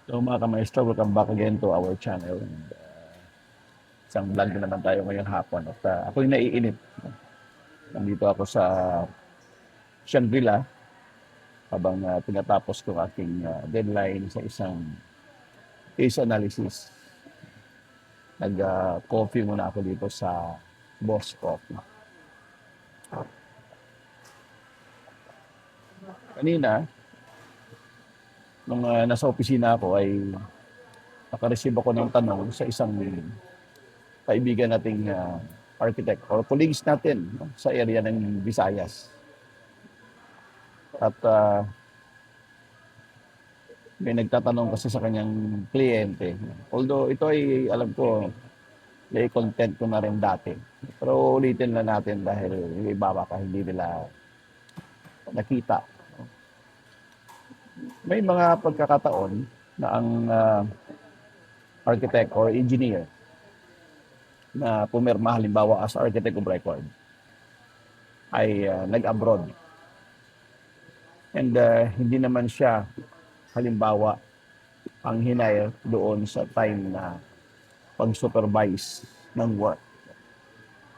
So mga ka-maestro, welcome back again to our channel. And, isang vlog na naman tayo ngayong hapon. At ako'y naiinip. Nandito ako sa Shangri-La habang tinatapos ko aking deadline sa isang case analysis. Nag-coffee muna ako dito sa Boss Coffee. Kanina, nung nasa opisina ako ay nakareceive ako ng tanong sa isang kaibigan nating architect or colleagues natin, no, sa area ng Visayas. At may nagtatanong kasi sa kanyang kliyente. Although ito ay alam ko, may content ko na rin dati. Pero ulitin na natin dahil yung iba baka hindi nila nakita. May mga pagkakataon na ang architect or engineer na pumirma halimbawa as architect of record ay nag-abroad. And hindi naman siya halimbawa ang hinire doon sa time na pag-supervise ng work.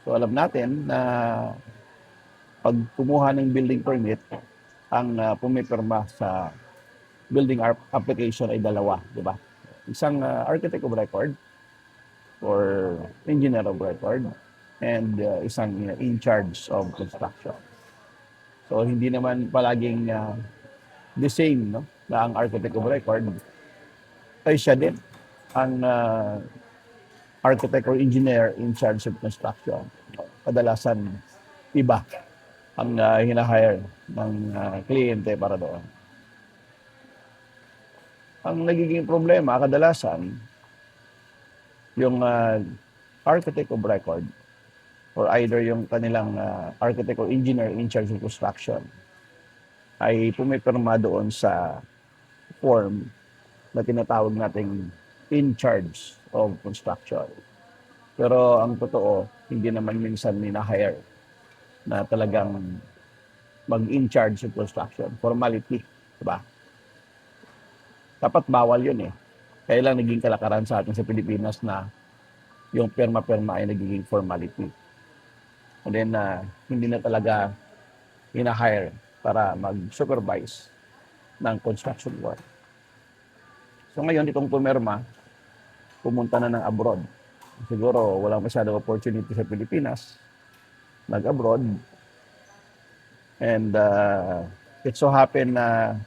So alam natin na pag kumuha ng building permit, ang pumipirma sa building application ay dalawa, di ba? Isang architect of record or engineer of record and isang in charge of construction. So hindi naman palaging the same, no? Na ang architect of record ay siya din ang architect or engineer in charge of construction. Kadalasan iba ang hinahire ng kliyente para doon. Ang nagiging problema kadalasan yung architect of record or either yung kanilang architect or engineer in charge of construction ay pumipirma doon sa form na tinatawag nating in charge of construction. Pero ang totoo, hindi naman minsan nina-hire na talagang mag-in charge of construction. Formality, diba? Dapat bawal yun eh. Kaya lang naging kalakaran sa atin sa Pilipinas na yung perma-perma ay nagiging formality. And then, hindi na talaga hina-hire para mag-supervise ng construction work. So ngayon, itong pumirma, pumunta na ng abroad. Siguro walang masyadong opportunity sa Pilipinas, nag-abroad. And it so happen na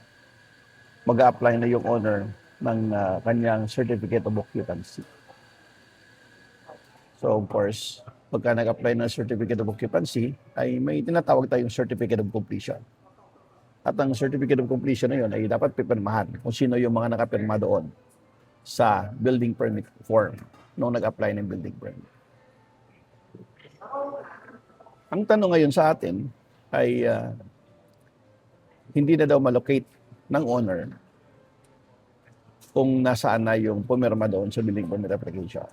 mag-a-apply na yung owner ng kanyang certificate of occupancy. So of course, pagka nag-apply ng certificate of occupancy, ay may tinatawag tayong certificate of completion. At ang certificate of completion na yun ay dapat pipirmahan kung sino yung mga nakapirma doon sa building permit form nung nag-apply ng building permit. Ang tanong ngayon sa atin ay hindi na daw malocate ng owner kung nasaan na yung pumirma doon sa building permit application.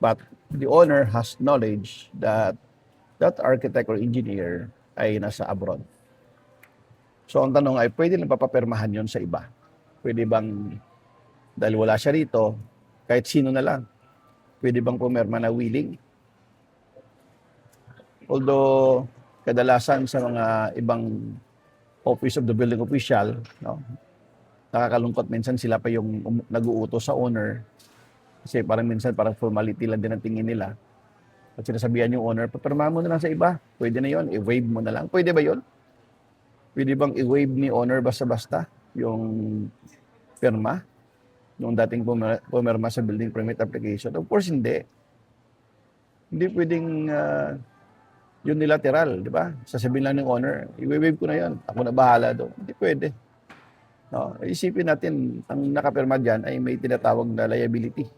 But the owner has knowledge that that architect or engineer ay nasa abroad. So ang tanong ay, pwede lang papapirmahan yon sa iba? Pwede bang, dahil wala siya rito, kahit sino na lang, pwede bang pumirma na willing? Although, kadalasan sa mga ibang office of the building official, no, nakakalungkot minsan sila pa yung nag-uutos sa owner. Kasi parang minsan parang formality lang din ang tingin nila. At sinasabihan yung owner, papirmahan mo na lang sa iba. Pwede na yon, i-waive mo na lang. Pwede ba yon? Pwede bang i-waive ni owner basta-basta yung pirma nung dating pumirma sa building permit application? Of course, hindi. Hindi pwedeng unilateral, di ba? Sasabihin lang ng owner, i-waive ko na yan. Ako na bahala doon. Hindi pwede. No, isipin natin, ang nakapirma dyan ay may tinatawag na liability.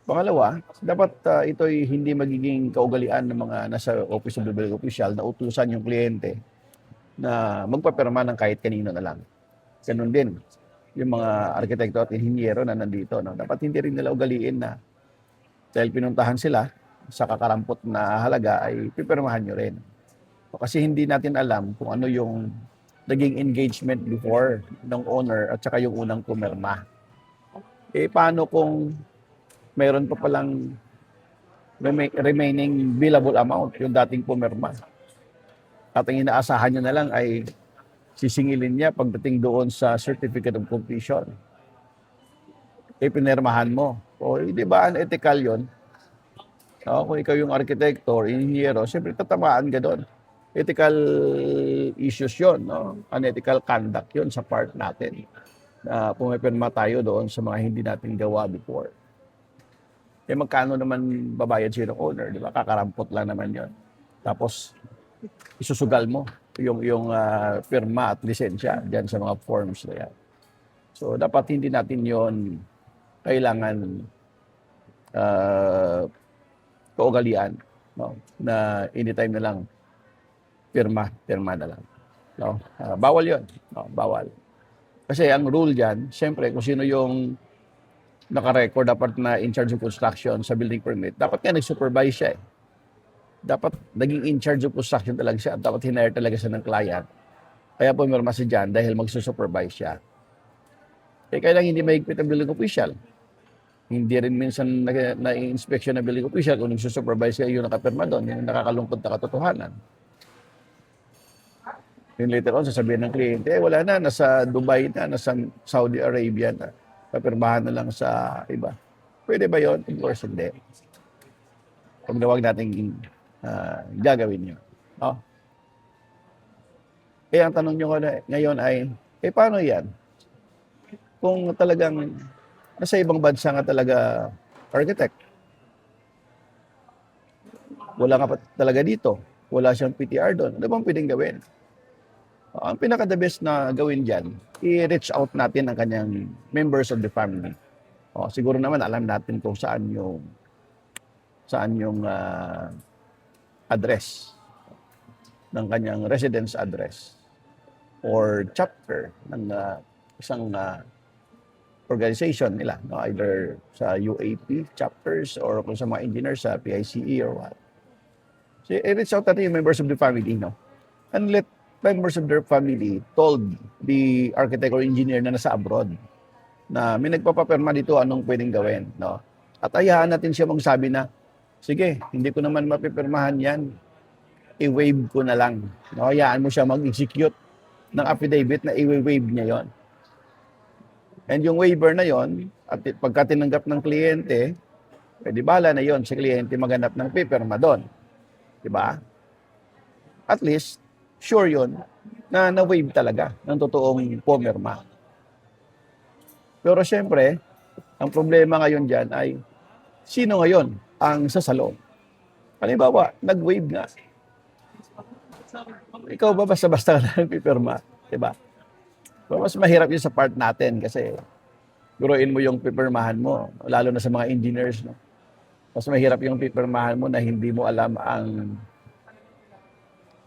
Pangalawa, dapat ito'y hindi magiging kaugalian ng mga nasa office of the building official na utusan yung kliyente na magpapirma ng kahit kanino na lang. Ganun din yung mga arkitekto at inhinyero na nandito. No? Dapat hindi rin nila ugaliin na dahil pinuntahan sila sa kakarampot na halaga ay pipirmahan nyo rin. Kasi hindi natin alam kung ano yung naging engagement before ng owner at saka yung unang pumirma. Paano kung mayroon pa palang remaining billable amount yung dating pumirma? At ang inaasahan niya na lang ay sisingilin niya pagdating doon sa certificate of completion. Pinirmahan mo. O, di ba unethical yun? Kung ikaw yung arkitekto or inhinyero, siyempre tatamaan ka doon. Ethical issues yun. No? Unethical conduct yun sa part natin. Pumipirma tayo doon sa mga hindi natin gawa before. Magkano naman babayad siya ng owner, di ba? Kakarampot lang naman yun. Tapos, isusugal mo yung firma at lisensya dyan sa mga forms na yan. So, dapat hindi natin yon kailangan kaugalian, no? Na anytime na lang pirma na lang. No? Bawal yon, no? Bawal. Kasi ang rule dyan, siyempre, kung sino yung naka-record dapat na in charge of construction sa building permit, dapat nga nag-supervise siya eh. Dapat naging in charge of construction talaga siya at dapat hinire talaga siya ng client. Kaya pumirma siya dyan dahil magsusupervise siya. Kaya lang hindi mahigpit ang building official. Hindi rin minsan na-inspection na building official kung nagsusupervise kayo yung nakapirma doon, yung nakakalungkot na katotohanan. Yung later on, sasabihin ng kliyente, wala na, nasa Dubai na, nasa Saudi Arabia na, papirmahan na lang sa iba. Pwede ba yun? Of course, hindi. Huwag na huwag natin gagawin yun. No? Ang tanong nyo ngayon ay, paano yan? Kung talagang nasa ibang bansa nga talaga architect. Wala nga pa talaga dito. Wala siyang PTR doon. Ano bang pwedeng gawin? Ang pinaka-the best na gawin dyan, i-reach out natin ang kanyang members of the family. Siguro naman alam natin kung saan yung address ng kanyang residence address or chapter ng isang organization nila, no? Either sa UAP chapters or kung sa mga engineers sa PICE or what. So, i-reach out natin yung members of the family, no? And let members of their family told the architect or engineer na nasa abroad na may nagpapapirma dito, anong pwedeng gawin, no? At ayahan natin siya magsabi na, sige, hindi ko naman mapipirmahan yan, i-waive ko na lang. No? Hayaan mo siya mag-execute ng affidavit na i-waive niya yon. And yung waiver na yon, at pagka tinanggap ng kliyente, di bala na yon si kliyente maghanap ng pipirma doon. Diba? At least, sure yon na na-waive talaga ng totoong pumirma. Pero syempre, ang problema ngayon dyan ay, sino ngayon ang sasalo? Halimbawa, nag-waive nga. Ikaw ba basta-basta ka lang pipirma? Diba? So, mas mahirap yun sa part natin kasi guruin mo yung pipirmahan mo, lalo na sa mga engineers. No? Mas mahirap yung pipirmahan mo na hindi mo alam ang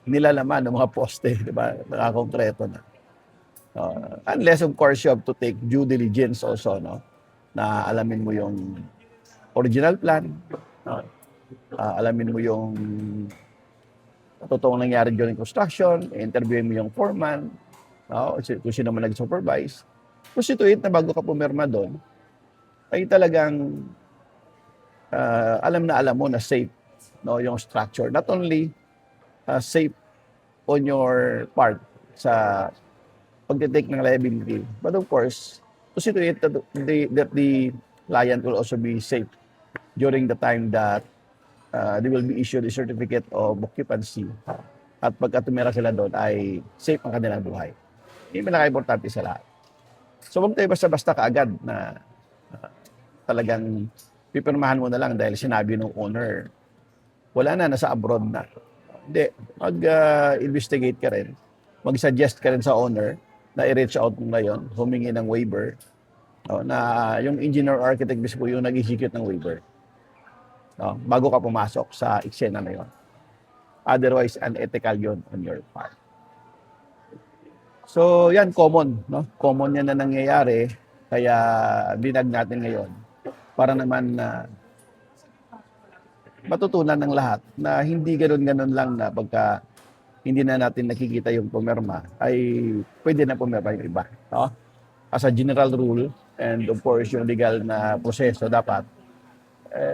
nilalaman ng mga poste, di ba? Nakakonkreto na. Unless, of course, you have to take due diligence also, no? Na alamin mo yung original plan, no? Alamin mo yung totoong nangyari during construction, interviewin mo yung foreman, no? Kung sino man nag-supervise. Constitute na bago ka pumirma doon, ay talagang alam na alam mo na safe, no, yung structure. Not only safe on your part sa pag-take ng liability, but of course, constitute that the client will also be safe during the time that they will be issued a certificate of occupancy. At pagka tumira sila doon ay safe ang kanilang buhay. Hindi pinaka-importante sa lahat. So, huwag tayo basta-basta kaagad na talagang pipirmahan mo na lang dahil sinabi ng owner, wala na, nasa abroad na. Hindi. Mag-investigate ka rin. Mag-suggest ka rin sa owner na i-reach out mo ngayon, humingi ng waiver, no, na yung engineer or architect mismo yung nag-execute ng waiver. No, bago ka pumasok sa eksena na yun. Otherwise, unethical yun on your part. So, yan, common. No? Common yan na nangyayari. Kaya, binag natin ngayon. Para naman na matutunan ng lahat na hindi ganun-ganun lang na pagka hindi na natin nakikita yung pumirma, ay pwede na pumirma yung iba. No? As a general rule, and of course, yung legal na proseso dapat,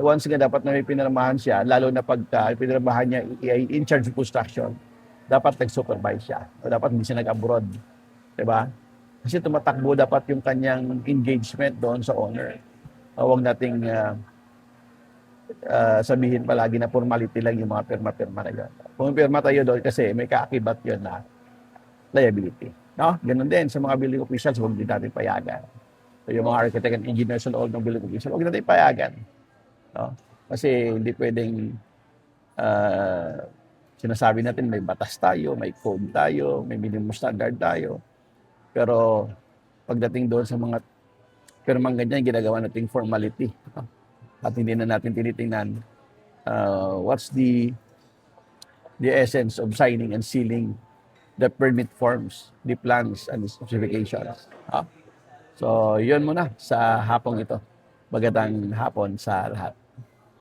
once nga dapat na may pinirmahan siya, lalo na pagka pinirmahan niya ay in charge of construction, dapat nag-supervise siya. O dapat hindi siya nag-abroad. Diba? Kasi tumatakbo dapat yung kanyang engagement doon sa owner. Huwag nating sabihin palagi na formality lang yung mga pirma-pirma na yun. Kung pirma tayo doon kasi may kaakibat yun na liability. No? Ganun din sa mga building officials, huwag din natin payagan. So, yung mga architect and engineers and all ng building officials, huwag natin payagan. No? Kasi hindi pwedeng sinasabi natin may batas tayo, may code tayo, may minimum standard tayo. Pero pagdating doon sa mga pirmang ganyan, ginagawa nating formality. No? At hindi na natin tinitingnan what's the essence of signing and sealing the permit forms, the plans and the specifications. So, yun muna sa hapong ito. Magandang hapon sa lahat.